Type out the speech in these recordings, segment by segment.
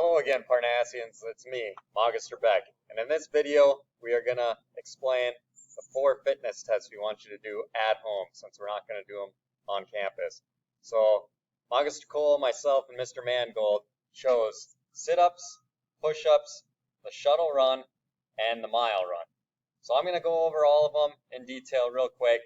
Hello again, Parnassians. It's me, Magister Beck, and in this video, we are going to explain the 4 fitness tests we want you to do at home, since we're not going to do them on campus. So, Magister Cole, myself, and Mr. Mangold chose sit-ups, push-ups, the shuttle run, and the mile run. So I'm going to go over all of them in detail real quick,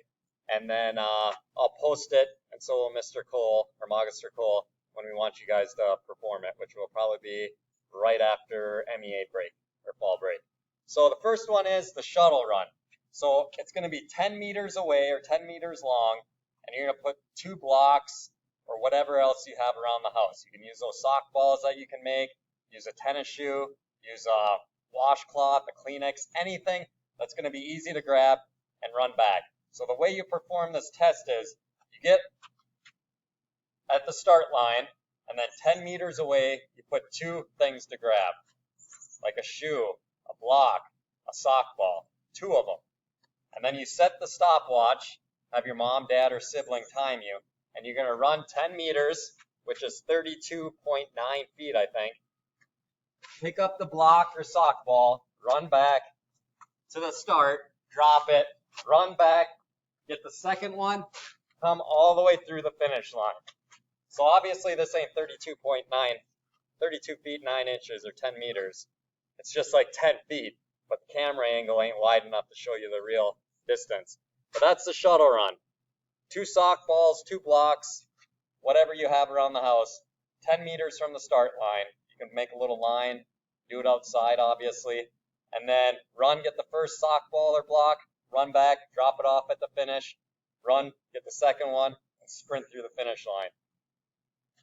and then I'll post it, and so will Mr. Cole, or Magister Cole, when we want you guys to perform it, which will probably be right after MEA break, or fall break. So the first one is the shuttle run. So it's going to be 10 meters away, or 10 meters long, and you're going to put 2 blocks, or whatever else you have around the house. You can use those sock balls that you can make, use a tennis shoe, use a washcloth, a Kleenex, anything that's going to be easy to grab and run back. So the way you perform this test is you get at the start line, and then 10 meters away, you put 2 things to grab, like a shoe, a block, a sock ball, 2 of them. And then you set the stopwatch, have your mom, dad, or sibling time you, and you're going to run 10 meters, which is 32.9 feet, I think. Pick up the block or sock ball, run back to the start, drop it, run back, get the second one, come all the way through the finish line. So obviously this ain't 32 feet 9 inches or 10 meters. It's just like 10 feet, but the camera angle ain't wide enough to show you the real distance. But that's the shuttle run. 2 sock balls, 2 blocks, whatever you have around the house, 10 meters from the start line. You can make a little line, do it outside obviously, and then run, get the first sock ball or block, run back, drop it off at the finish, run, get the second one, and sprint through the finish line.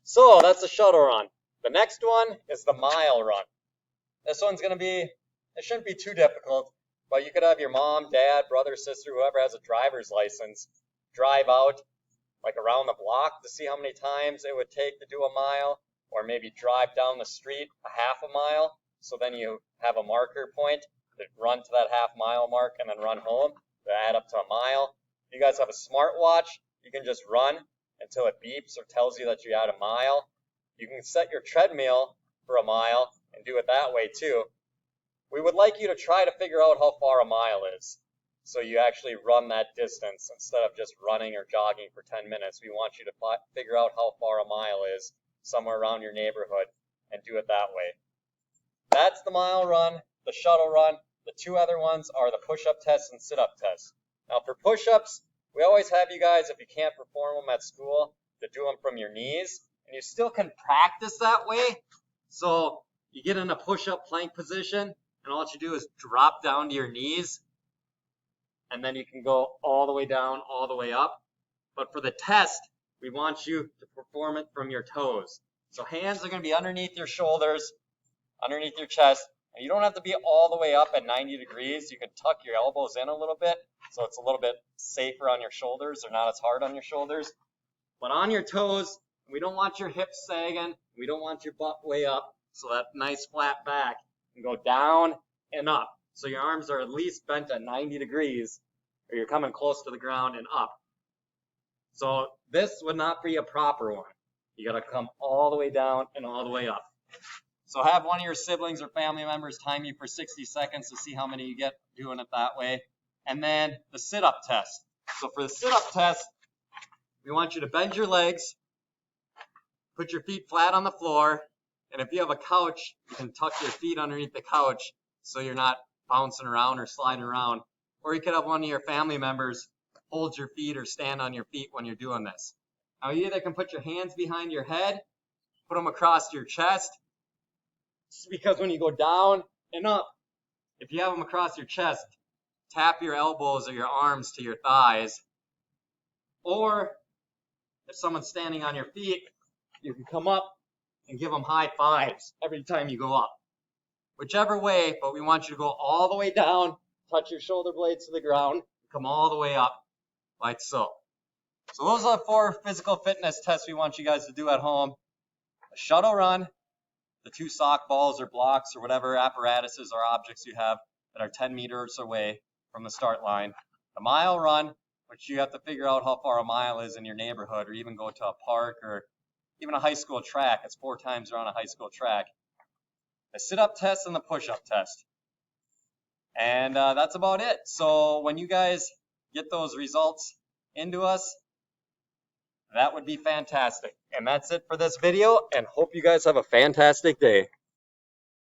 So that's the shuttle run. The next one is the mile run. This one's going to be, it shouldn't be too difficult, but you could have your mom, dad, brother, sister, whoever has a driver's license, drive out like around the block to see how many times it would take to do a mile, or maybe drive down the street a half a mile, so then you have a marker point to run to that half mile mark and then run home to add up to a mile. If you guys have a smartwatch, you can just run until it beeps or tells you that you're at a mile. You can set your treadmill for a mile and do it that way too. We would like you to try to figure out how far a mile is, so you actually run that distance instead of just running or jogging for 10 minutes. We want you to figure out how far a mile is somewhere around your neighborhood and do it that way. That's the mile run, the shuttle run. The 2 other ones are the push-up test and sit-up test. Now for push-ups, we always have you guys, if you can't perform them at school, to do them from your knees. And you still can practice that way. So you get in a push-up plank position, and all you do is drop down to your knees. And then you can go all the way down, all the way up. But for the test, we want you to perform it from your toes. So hands are going to be underneath your shoulders, underneath your chest. And you don't have to be all the way up at 90 degrees. You can tuck your elbows in a little bit, so it's a little bit safer on your shoulders, or not as hard on your shoulders. But on your toes, we don't want your hips sagging. We don't want your butt way up, so that nice flat back can go down and up. So your arms are at least bent at 90 degrees, or you're coming close to the ground and up. So this would not be a proper one. You got to come all the way down and all the way up. So have one of your siblings or family members time you for 60 seconds to see how many you get doing it that way. And then the sit-up test. So for the sit-up test, we want you to bend your legs, put your feet flat on the floor, and if you have a couch, you can tuck your feet underneath the couch so you're not bouncing around or sliding around. Or you could have one of your family members hold your feet or stand on your feet when you're doing this. Now you either can put your hands behind your head, put them across your chest, because when you go down and up, if you have them across your chest, tap your elbows or your arms to your thighs. Or if someone's standing on your feet, you can come up and give them high fives every time you go up. Whichever way, but we want you to go all the way down, touch your shoulder blades to the ground, come all the way up, like so. So those are the 4 physical fitness tests we want you guys to do at home. A shuttle run, the 2 sock balls or blocks or whatever apparatuses or objects you have that are 10 meters away from the start line. The mile run, which you have to figure out how far a mile is in your neighborhood, or even go to a park or even a high school track. It's 4 times around a high school track. the sit-up test and the push-up test. And that's about it. So when you guys get those results into us, that would be fantastic. And that's it for this video, and hope you guys have a fantastic day.